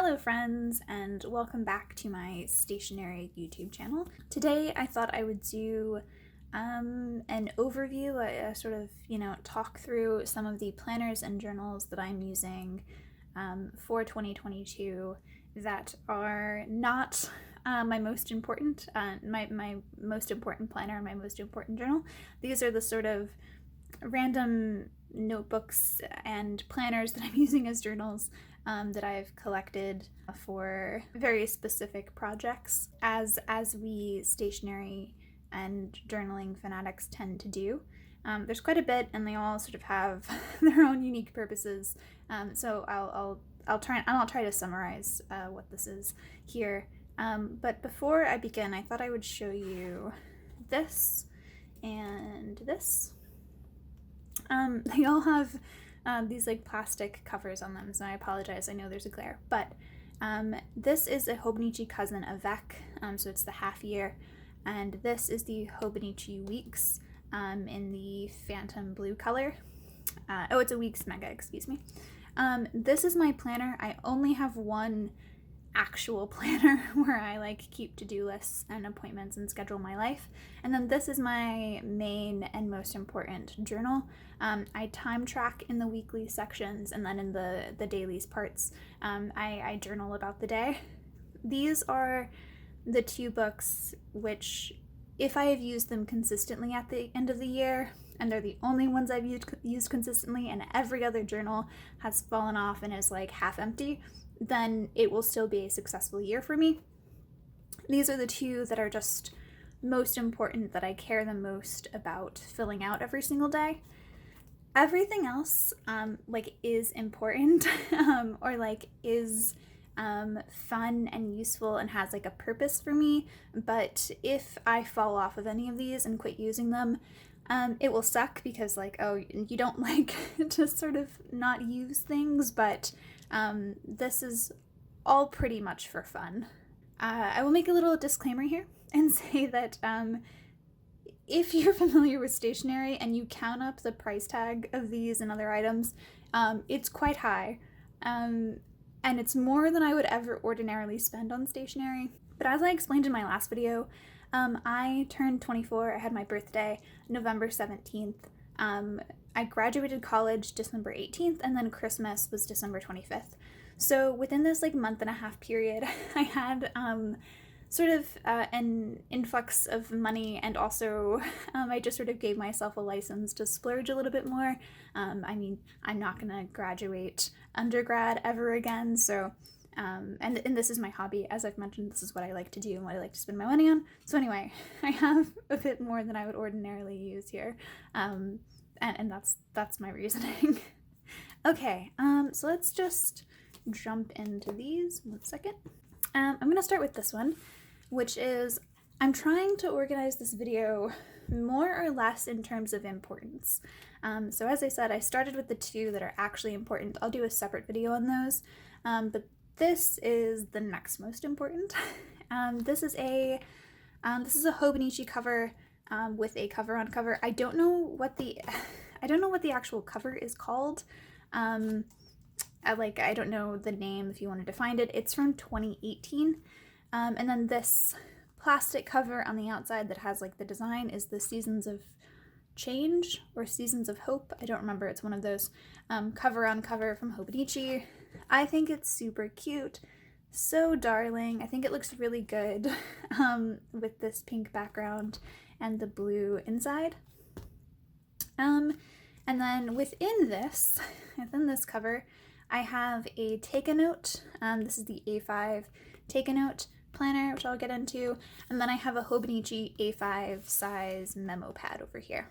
Hello friends, and welcome back to my stationery YouTube channel. Today I thought I would do an overview, a sort of, talk through some of the planners and journals that I'm using for 2022 that are not my most important, my most important planner, my most important journal. These are the sort of random notebooks and planners that I'm using as journals that I've collected for very specific projects, as we stationery and journaling fanatics tend to do. There's quite a bit, and they all sort of have their own unique purposes. So I'll try to summarize what this is here. But before I begin, I thought I would show you this and this. They all have these like plastic covers on them, so I apologize, I know there's a glare, but this is a hobonichi cousin avec, so it's the half year, and this is the hobonichi weeks in the phantom blue color. It's a weeks mega, excuse me. This is my planner. I only have one actual planner where I like keep to-do lists and appointments and schedule my life, and then this is my main and most important journal. I time track in the weekly sections, and then in the dailies parts I journal about the day. These are the two books which, if I have used them consistently at the end of the year, and they're the only ones I've used consistently, and every other journal has fallen off and is like half empty, then it will still be a successful year for me. These are the two that are just most important, that I care the most about filling out every single day. Everything else is important or is fun and useful and has like a purpose for me, but if I fall off of any of these and quit using them, it will suck, because you don't like to sort of not use things, but this is all pretty much for fun. I will make a little disclaimer here and say that if you're familiar with stationery and you count up the price tag of these and other items, it's quite high, and it's more than I would ever ordinarily spend on stationery. But as I explained in my last video, I turned 24, I had my birthday November 17th, I graduated college December 18th, and then Christmas was December 25th. So within this month and a half period, I had sort of an influx of money, and also I just sort of gave myself a license to splurge a little bit more. I'm not gonna graduate undergrad ever again, so and this is my hobby. As I've mentioned, this is what I like to do and what I like to spend my money on. So anyway, I have a bit more than I would ordinarily use here, and that's my reasoning. Okay, so let's just jump into these. 1 second. I'm gonna start with this one, which is, I'm trying to organize this video more or less in terms of importance. So as I said, I started with the two that are actually important. I'll do a separate video on those, but this is the next most important. This is a hobonichi cover with a cover on cover. I don't know what the actual cover is called. I don't know the name if you wanted to find it. It's from 2018. And then this plastic cover on the outside that has the design is the Seasons of Change or Seasons of Hope. I don't remember. It's one of those cover on cover from Hobonichi. I think it's super cute. So darling. I think it looks really good with this pink background and the blue inside. And then within this cover, I have a take-a-note. This is the A5 take-a-note planner, which I'll get into. And then I have a Hobonichi A5 size memo pad over here.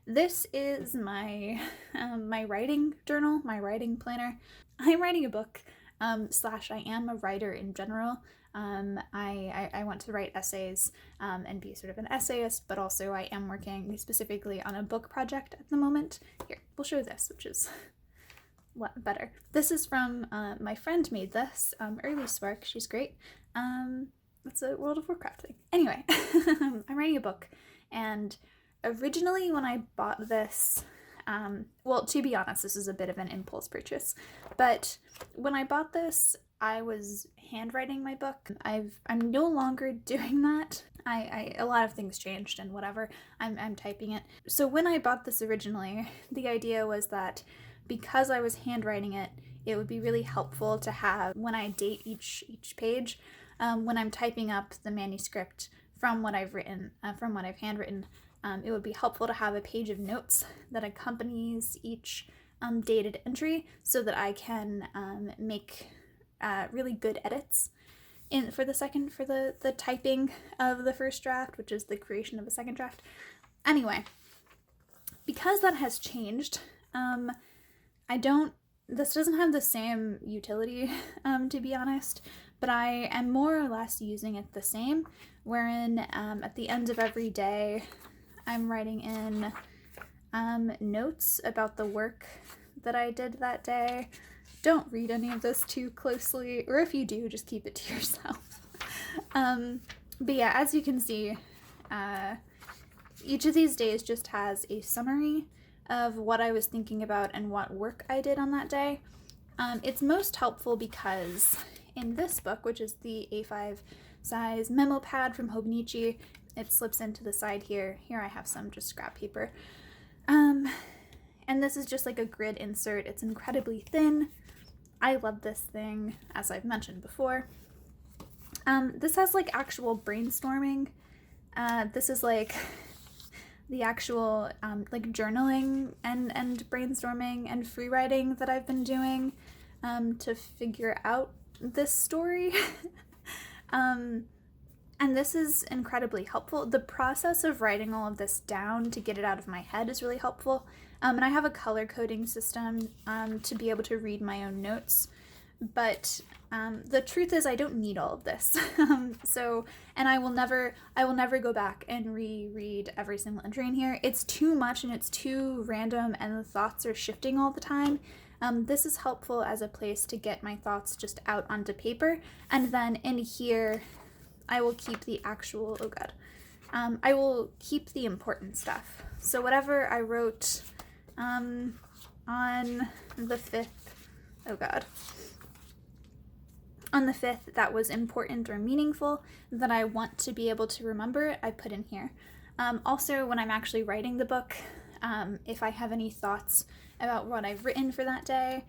This is my my writing journal, my writing planner. I'm writing a book, / I am a writer in general. I want to write essays and be sort of an essayist, but also I am working specifically on a book project at the moment. Here, we'll show this, which is a lot better. This is from my friend made this, Early Spark. She's great. It's a World of Warcraft thing. Anyway, I'm writing a book, and originally when I bought this, Well, to be honest, this is a bit of an impulse purchase, but when I bought this, I was handwriting my book. I'm no longer doing that. A lot of things changed and whatever. I'm typing it. So when I bought this originally, the idea was that because I was handwriting it, it would be really helpful to have when I date each page, when I'm typing up the manuscript from what I've written, from what I've handwritten. It would be helpful to have a page of notes that accompanies each dated entry so that I can make really good edits for the typing of the first draft, which is the creation of a second draft. Anyway, because that has changed, this doesn't have the same utility, to be honest, but I am more or less using it the same, wherein at the end of every day, I'm writing in notes about the work that I did that day. Don't read any of this too closely, or if you do, just keep it to yourself. But yeah, as you can see, each of these days just has a summary of what I was thinking about and what work I did on that day. It's most helpful because in this book, which is the A5 size memo pad from Hobonichi, it slips into the side here. Here I have some just scrap paper. And this is just like a grid insert. It's incredibly thin. I love this thing, as I've mentioned before. This has like actual brainstorming. This is like the actual like journaling and brainstorming and free writing that I've been doing to figure out this story. And this is incredibly helpful. The process of writing all of this down to get it out of my head is really helpful. And I have a color coding system to be able to read my own notes. But the truth is I don't need all of this. And I will never go back and reread every single entry in here. It's too much and it's too random and the thoughts are shifting all the time. This is helpful as a place to get my thoughts just out onto paper. And then in here, I will keep the actual, I will keep the important stuff. So whatever I wrote on the 5th, on the 5th that was important or meaningful that I want to be able to remember, I put in here. Also, when I'm actually writing the book, if I have any thoughts about what I've written for that day,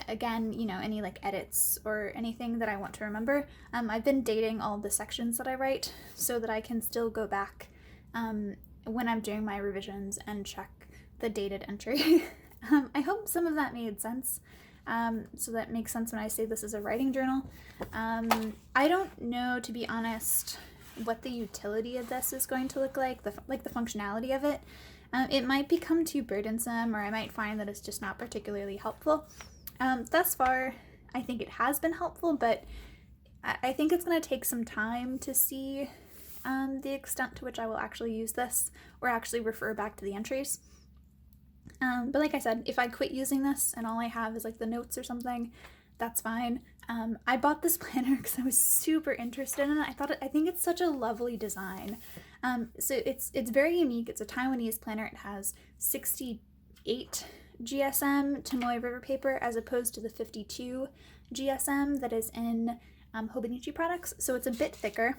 again, any like edits or anything that I want to remember, I've been dating all the sections that I write so that I can still go back when I'm doing my revisions and check the dated entry. I hope some of that made sense. So that makes sense when I say this is a writing journal. I don't know, to be honest, what the utility of this is going to look like, the functionality of it. It might become too burdensome, or I might find that it's just not particularly helpful. Thus far, I think it has been helpful, but I think it's going to take some time to see the extent to which I will actually use this or actually refer back to the entries. But like I said, if I quit using this and all I have is like the notes or something, that's fine. I bought this planner because I was super interested in it. I think it's such a lovely design. So it's very unique. It's a Taiwanese planner. It has 68 GSM Tomoe River paper as opposed to the 52 GSM that is in Hobonichi products. So it's a bit thicker.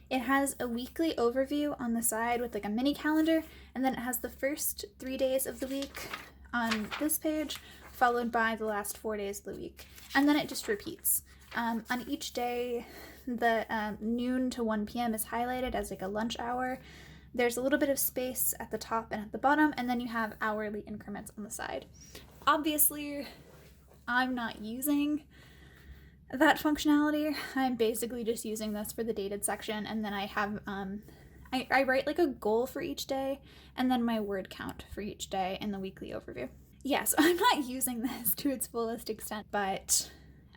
It has a weekly overview on the side with like a mini calendar, and then it has the first 3 days of the week on this page, followed by the last 4 days of the week. And then it just repeats. On each day, the noon to 1 p.m. is highlighted as like a lunch hour. There's a little bit of space at the top and at the bottom, and then you have hourly increments on the side. Obviously, I'm not using that functionality. I'm basically just using this for the dated section, and then I have, I write like a goal for each day, and then my word count for each day in the weekly overview. Yeah, so I'm not using this to its fullest extent, but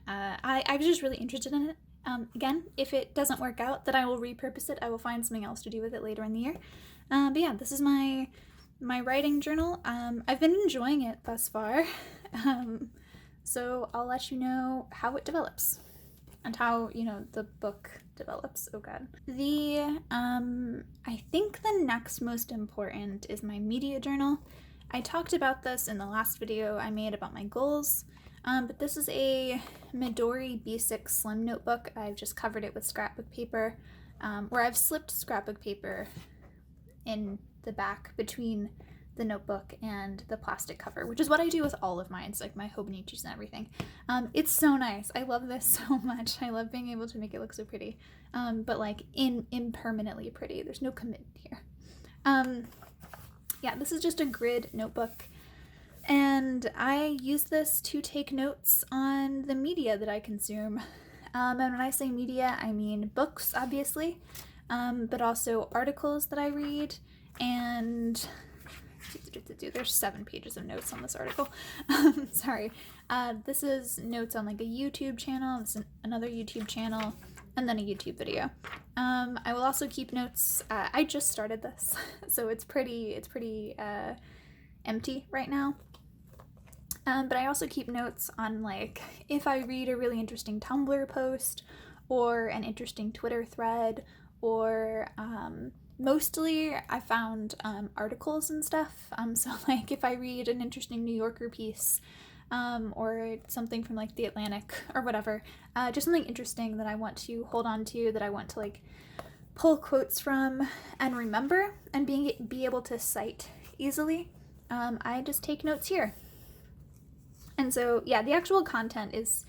I was just really interested in it. Again, if it doesn't work out, then I will repurpose it. I will find something else to do with it later in the year. But yeah, this is my writing journal. I've been enjoying it thus far. So I'll let you know how it develops. and how, you know, the book develops. Oh god. I think the next most important is my media journal. I talked about this in the last video I made about my goals, but this is a Midori B6 Slim notebook. I've just covered it with scrapbook paper, where I've slipped scrapbook paper in the back between the notebook and the plastic cover, which is what I do with all of mine. It's like my hobonichis and everything. It's so nice. I love this so much. I love being able to make it look so pretty, but like impermanently pretty. There's no commitment here. Yeah, this is just a grid notebook, and I use this to take notes on the media that I consume. And when I say media, I mean books, obviously, but also articles that I read, and there's 7 pages of notes on this article. Sorry. This is notes on like a YouTube channel, this is another YouTube channel, and then a YouTube video. I will also keep notes. I just started this, so it's pretty empty right now. But I also keep notes on like if I read a really interesting Tumblr post or an interesting Twitter thread, or mostly I found articles and stuff. So like if I read an interesting New Yorker piece, or something from like the Atlantic or whatever, just something interesting that I want to hold on to, that I want to like pull quotes from and remember and be able to cite easily, I just take notes here. And so yeah, the actual content is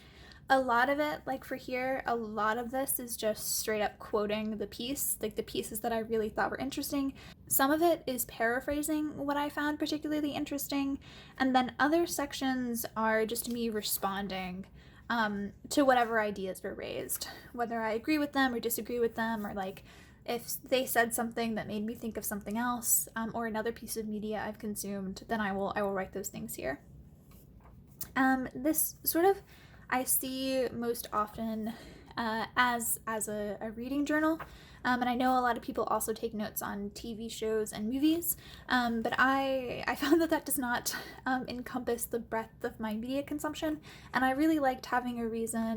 a lot of it, like for here, a lot of this is just straight up quoting the piece, like the pieces that I really thought were interesting. Some of it is paraphrasing what I found particularly interesting, and then other sections are just me responding to whatever ideas were raised, whether I agree with them or disagree with them, or like if they said something that made me think of something else, or another piece of media I've consumed, then I will write those things here. This sort of I see most often as a reading journal, and I know a lot of people also take notes on TV shows and movies, but I found that does not encompass the breadth of my media consumption, and I really like having a reason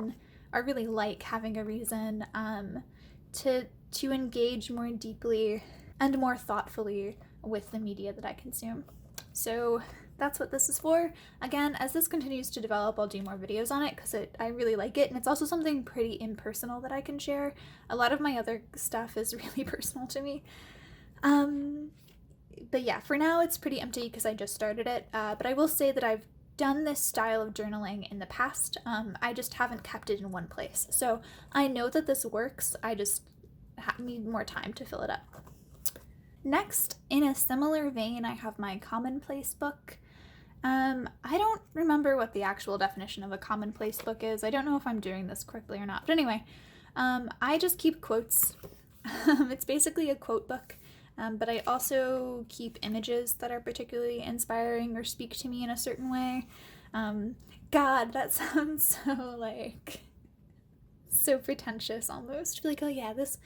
to engage more deeply and more thoughtfully with the media that I consume. So that's what this is for. Again, as this continues to develop, I'll do more videos on it because I really like it, and it's also something pretty impersonal that I can share. A lot of my other stuff is really personal to me. But yeah, for now it's pretty empty because I just started it, but I will say that I've done this style of journaling in the past. I just haven't kept it in one place. So I know that this works, I just need more time to fill it up. Next, in a similar vein, I have my commonplace book. I don't remember what the actual definition of a commonplace book is. I don't know if I'm doing this correctly or not. But anyway, I just keep quotes. It's basically a quote book, but I also keep images that are particularly inspiring or speak to me in a certain way. God, that sounds so pretentious almost. Like, oh yeah, this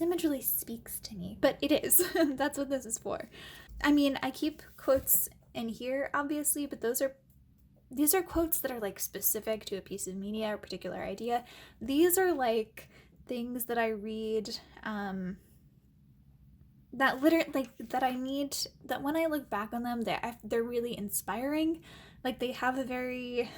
image really speaks to me. But it is. That's what this is for. I mean, I keep quotes in here, obviously, but these are quotes that are like specific to a piece of media or particular idea. These are like things that I read that when I look back on them, they're really inspiring. Like they have a very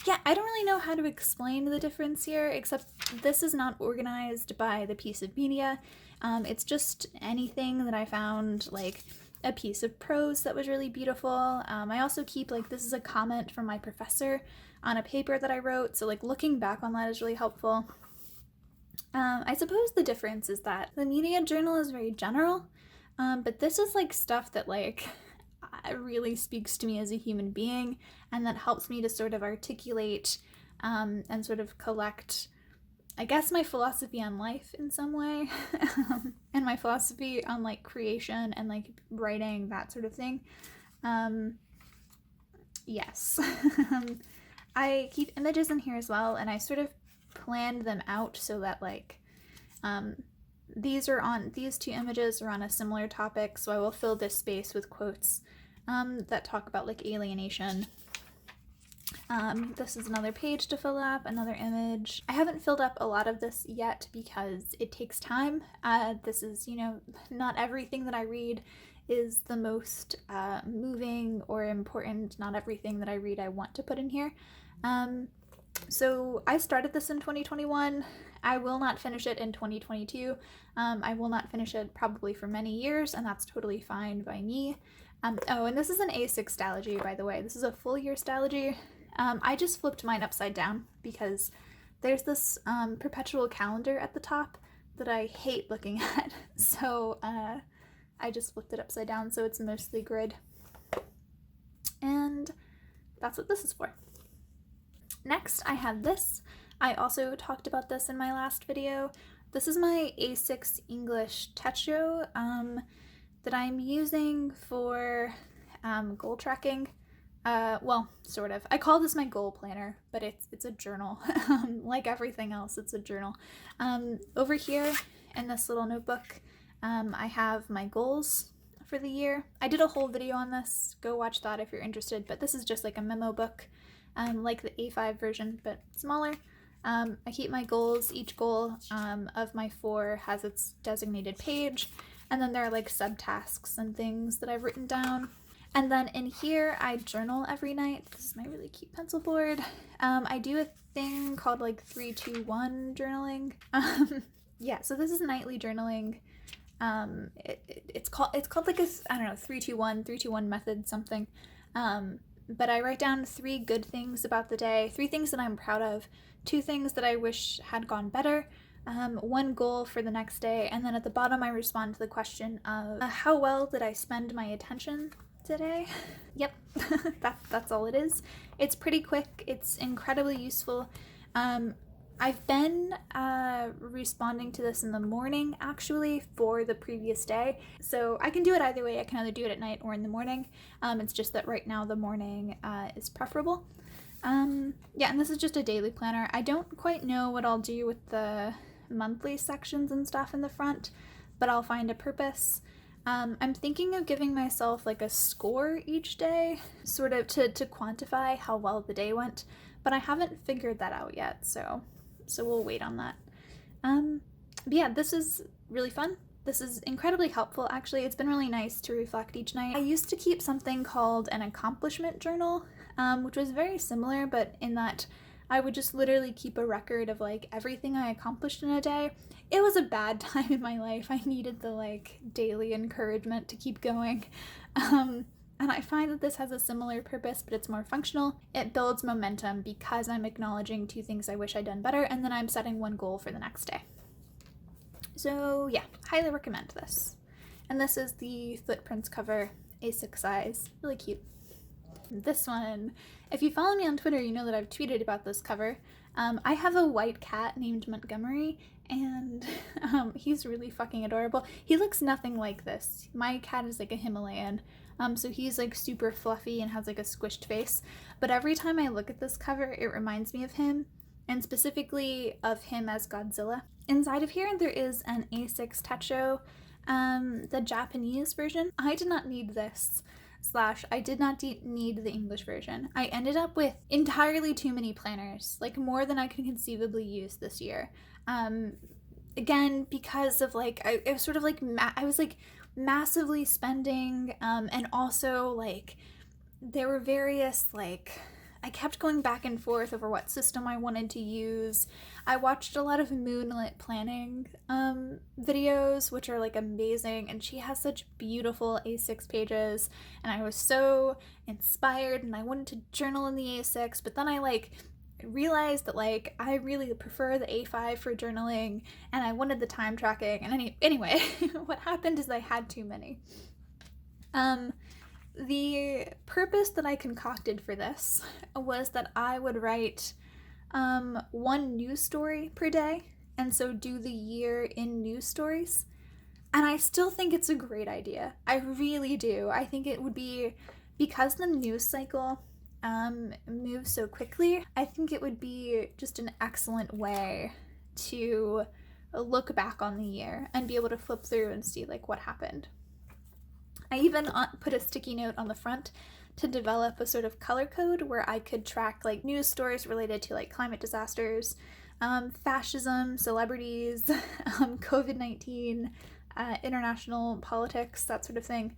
yeah, I don't really know how to explain the difference here, except this is not organized by the piece of media. It's just anything that I found, like a piece of prose that was really beautiful. I also keep, like, this is a comment from my professor on a paper that I wrote, so like looking back on that is really helpful. I suppose the difference is that the media journal is very general, but this is like stuff that like really speaks to me as a human being, and that helps me to sort of articulate and sort of collect, I guess, my philosophy on life in some way, and my philosophy on like creation and like writing, that sort of thing. Yes. I keep images in here as well, and I sort of planned them out so that like these 2 images are on a similar topic, so I will fill this space with quotes that talk about like alienation. This is another page to fill up, another image. I haven't filled up a lot of this yet because it takes time. This is, you know, not everything that I read is the most moving or important. Not everything that I read I want to put in here. So I started this in 2021. I will not finish it in 2022. I will not finish it probably for many years, and that's totally fine by me. Oh, and this is an A6 Stalogy, by the way. This is a full year Stalogy. I just flipped mine upside down because there's this perpetual calendar at the top that I hate looking at. So I just flipped it upside down so it's mostly grid. And that's what this is for. Next, I have this. I also talked about this in my last video. This is my A6 English Techo that I'm using for goal tracking. Well, sort of. I call this my goal planner, but it's a journal. Like everything else, it's a journal. Over here in this little notebook, I have my goals for the year. I did a whole video on this. Go watch that if you're interested, but this is just like a memo book, like the A5 version, but smaller. I keep my goals. Each goal of my 4 has its designated page, and then there are like subtasks and things that I've written down. And then in here, I journal every night. This is my really cute pencil board. I do a thing called like 3-2-1 journaling. Yeah, so this is nightly journaling. It's called like a, I don't know, 3-2-1 method something. But I write down 3 good things about the day, 3 things that I'm proud of, 2 things that I wish had gone better, 1 goal for the next day, and then at the bottom I respond to the question of how well did I spend my attention today? Yep, that's all it is. It's pretty quick. It's incredibly useful. I've been responding to this in the morning actually for the previous day, so I can do it either way. I can either do it at night or in the morning. It's just that right now the morning is preferable. Yeah, and this is just a daily planner. I don't quite know what I'll do with the monthly sections and stuff in the front, but I'll find a purpose. I'm thinking of giving myself like a score each day, sort of to quantify how well the day went, but I haven't figured that out yet, so we'll wait on that. But yeah, this is really fun. This is incredibly helpful, actually. It's been really nice to reflect each night. I used to keep something called an accomplishment journal, which was very similar, but in that I would just literally keep a record of like everything I accomplished in a day. It was a bad time in my life. I needed the like daily encouragement to keep going. And I find that this has a similar purpose, but it's more functional. It builds momentum because I'm acknowledging 2 things I wish I'd done better, and then I'm setting 1 goal for the next day. So yeah, highly recommend this. And this is the Footprints cover, A6 size, really cute. This one, if you follow me on Twitter, you know that I've tweeted about this cover. I have a white cat named Montgomery, and he's really fucking adorable. He looks nothing like this. My cat is like a Himalayan, so he's like super fluffy and has like a squished face. But every time I look at this cover, it reminds me of him, and specifically of him as Godzilla. Inside of here, there is an A6 Techo, the Japanese version. I did not need this. I did not need the English version. I ended up with entirely too many planners, like more than I could conceivably use this year. Again, because of like, it was sort of like, I was like massively spending, and also like, there were various like, I kept going back and forth over what system I wanted to use. I watched a lot of Moonlit planning videos, which are like amazing, and she has such beautiful A6 pages, and I was so inspired and I wanted to journal in the A6, but then I like realized that like I really prefer the A5 for journaling, and I wanted the time tracking, and anyway what happened is I had too many. The purpose that I concocted for this was that I would write 1 news story per day, and so do the year in news stories. And I still think it's a great idea. I really do. I think it would be, because the news cycle moves so quickly, I think it would be just an excellent way to look back on the year and be able to flip through and see like what happened. I even put a sticky note on the front to develop a sort of color code where I could track like news stories related to like climate disasters, fascism, celebrities, COVID-19, international politics, that sort of thing.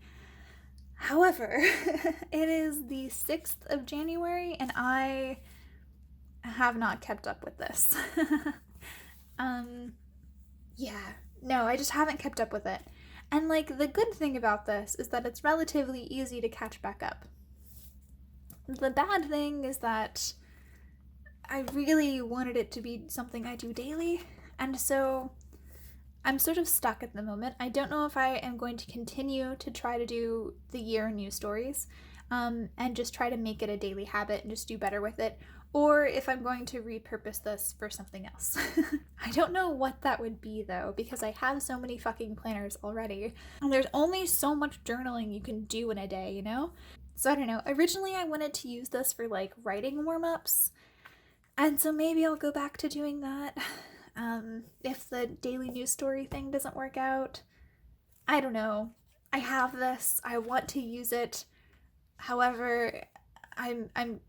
However, it is the 6th of January and I have not kept up with this. I just haven't kept up with it. And like the good thing about this is that it's relatively easy to catch back up. The bad thing is that I really wanted it to be something I do daily, and so I'm sort of stuck at the moment. I don't know if I am going to continue to try to do the year news stories and just try to make it a daily habit and just do better with it, or if I'm going to repurpose this for something else. I don't know what that would be though, because I have so many fucking planners already, and there's only so much journaling you can do in a day, you know? So I don't know. Originally I wanted to use this for like writing warm-ups, and so maybe I'll go back to doing that. If the daily news story thing doesn't work out. I don't know. I have this. I want to use it. However, I'm I'm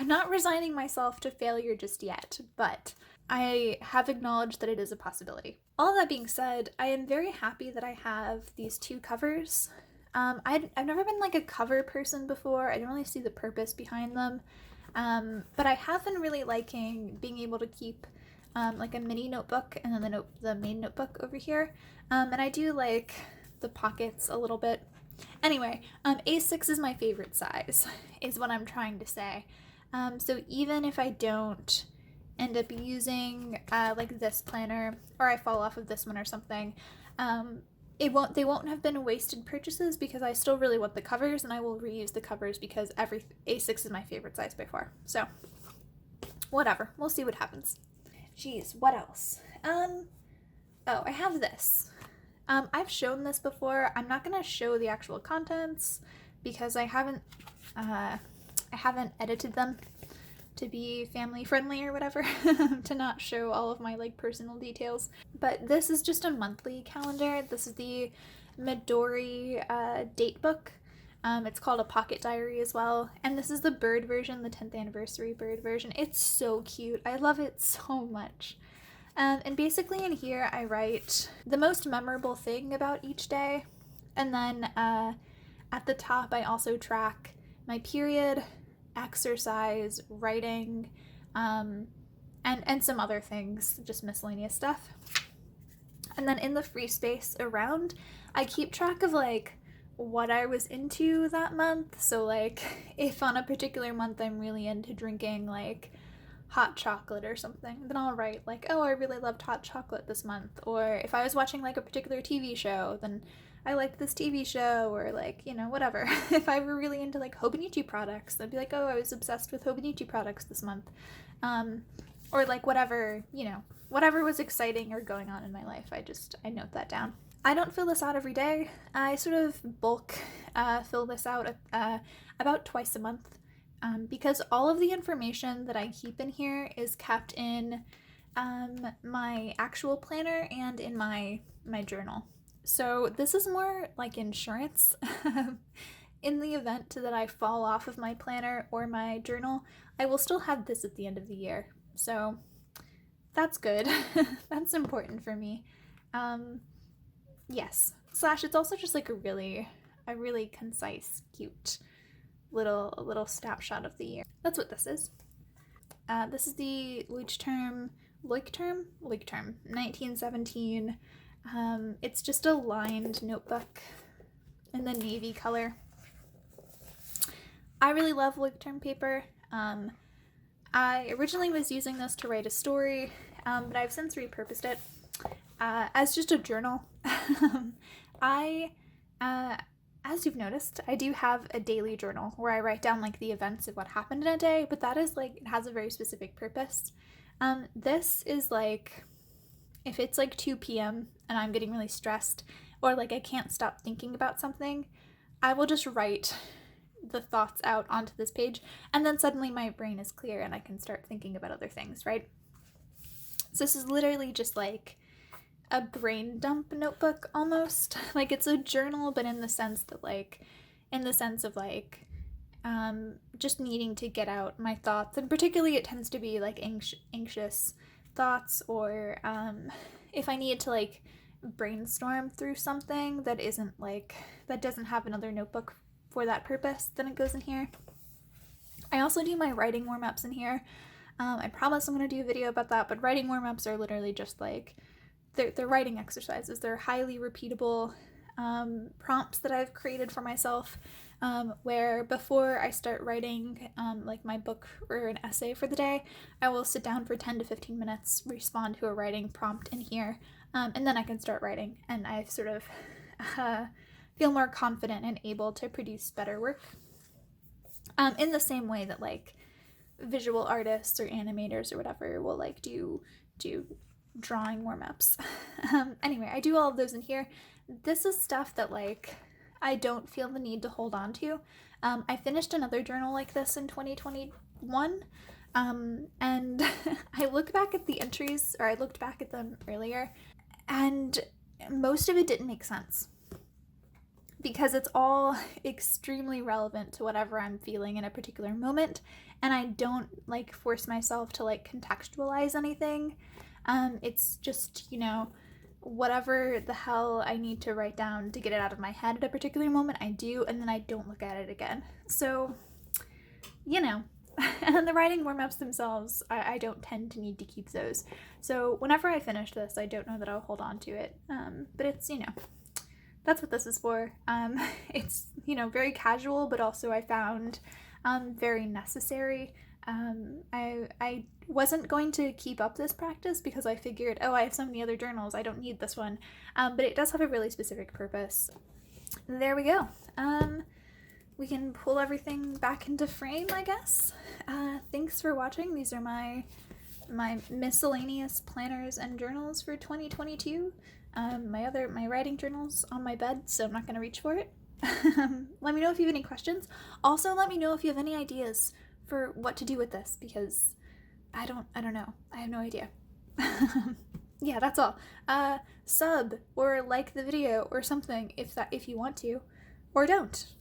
not resigning myself to failure just yet, but I have acknowledged that it is a possibility. All that being said, I am very happy that I have these 2 covers. I've never been like a cover person before. I don't really see the purpose behind them. But I have been really liking being able to keep like a mini notebook and then the main notebook over here. And I do like the pockets a little bit. Anyway, A6 is my favorite size, is what I'm trying to say. So even if I don't end up using like this planner, or I fall off of this one or something, they won't have been wasted purchases because I still really want the covers, and I will reuse the covers because A6 is my favorite size by far. So whatever, we'll see what happens. Jeez, what else? I have this. I've shown this before. I'm not gonna show the actual contents because I haven't edited them to be family friendly or whatever, to not show all of my like personal details. But this is just a monthly calendar. This is the Midori date book. It's called a pocket diary as well. And this is the bird version, the 10th anniversary bird version. It's so cute. I love it so much. And basically in here I write the most memorable thing about each day. And then at the top I also track my period, exercise, writing, and some other things, just miscellaneous stuff. And then in the free space around, I keep track of like what I was into that month. So like if on a particular month I'm really into drinking like hot chocolate or something, then I'll write like, oh, I really loved hot chocolate this month. Or if I was watching like a particular TV show, then I liked this TV show, or like, you know, whatever. If I were really into like hobonichi products, I'd be like, oh, I was obsessed with hobonichi products this month. Or like whatever, you know, whatever was exciting or going on in my life, I note that down. I don't fill this out every day. I sort of bulk fill this out about twice a month, because all of the information that I keep in here is kept in my actual planner and in my journal. So this is more like insurance. In the event that I fall off of my planner or my journal, I will still have this at the end of the year. So that's good. That's important for me. Yes. Slash, it's also just like a really concise, cute little snapshot of the year. That's what this is. This is the Leuchtturm 1917. It's just a lined notebook in the navy color. I really love Leuchtturm paper. I originally was using this to write a story, but I've since repurposed it as just a journal. As you've noticed, I do have a daily journal where I write down like the events of what happened in a day, but that is like, it has a very specific purpose. This is like, if it's like 2 p.m. and I'm getting really stressed, or like I can't stop thinking about something, I will just write the thoughts out onto this page, and then suddenly my brain is clear and I can start thinking about other things, right? So this is literally just like a brain dump notebook almost. Like it's a journal, but in the sense that like in the sense of like just needing to get out my thoughts, and particularly it tends to be like anxious thoughts, or if I need to like brainstorm through something that isn't like, that doesn't have another notebook for that purpose, then it goes in here. I also do my writing warm-ups in here. I promise I'm going to do a video about that, but writing warm-ups are literally just like, they're writing exercises. They're highly repeatable prompts that I've created for myself, where before I start writing like my book or an essay for the day, I will sit down for 10 to 15 minutes, respond to a writing prompt in here, and then I can start writing, and I sort of feel more confident and able to produce better work. In the same way that like visual artists or animators or whatever will like do drawing warm-ups. Anyway, I do all of those in here. This is stuff that like I don't feel the need to hold on to. I finished another journal like this in 2021, and I look back at the entries, or I looked back at them earlier, and most of it didn't make sense, because it's all extremely relevant to whatever I'm feeling in a particular moment, and I don't like force myself to like contextualize anything. It's just, you know, whatever the hell I need to write down to get it out of my head at a particular moment, I do, and then I don't look at it again. So, you know, and the writing warm-ups themselves, I don't tend to need to keep those. So whenever I finish this, I don't know that I'll hold on to it, but it's, you know, that's what this is for. It's, you know, very casual, but also I found very necessary. I wasn't going to keep up this practice because I figured, oh, I have so many other journals, I don't need this one. But it does have a really specific purpose. There we go. We can pull everything back into frame, I guess. Thanks for watching. These are my miscellaneous planners and journals for 2022. My writing journal's on my bed, so I'm not going to reach for it. Let me know if you have any questions. Also, let me know if you have any ideas for what to do with this, because I don't know. I have no idea. Yeah, that's all. Sub or like the video or something if you want to, or don't.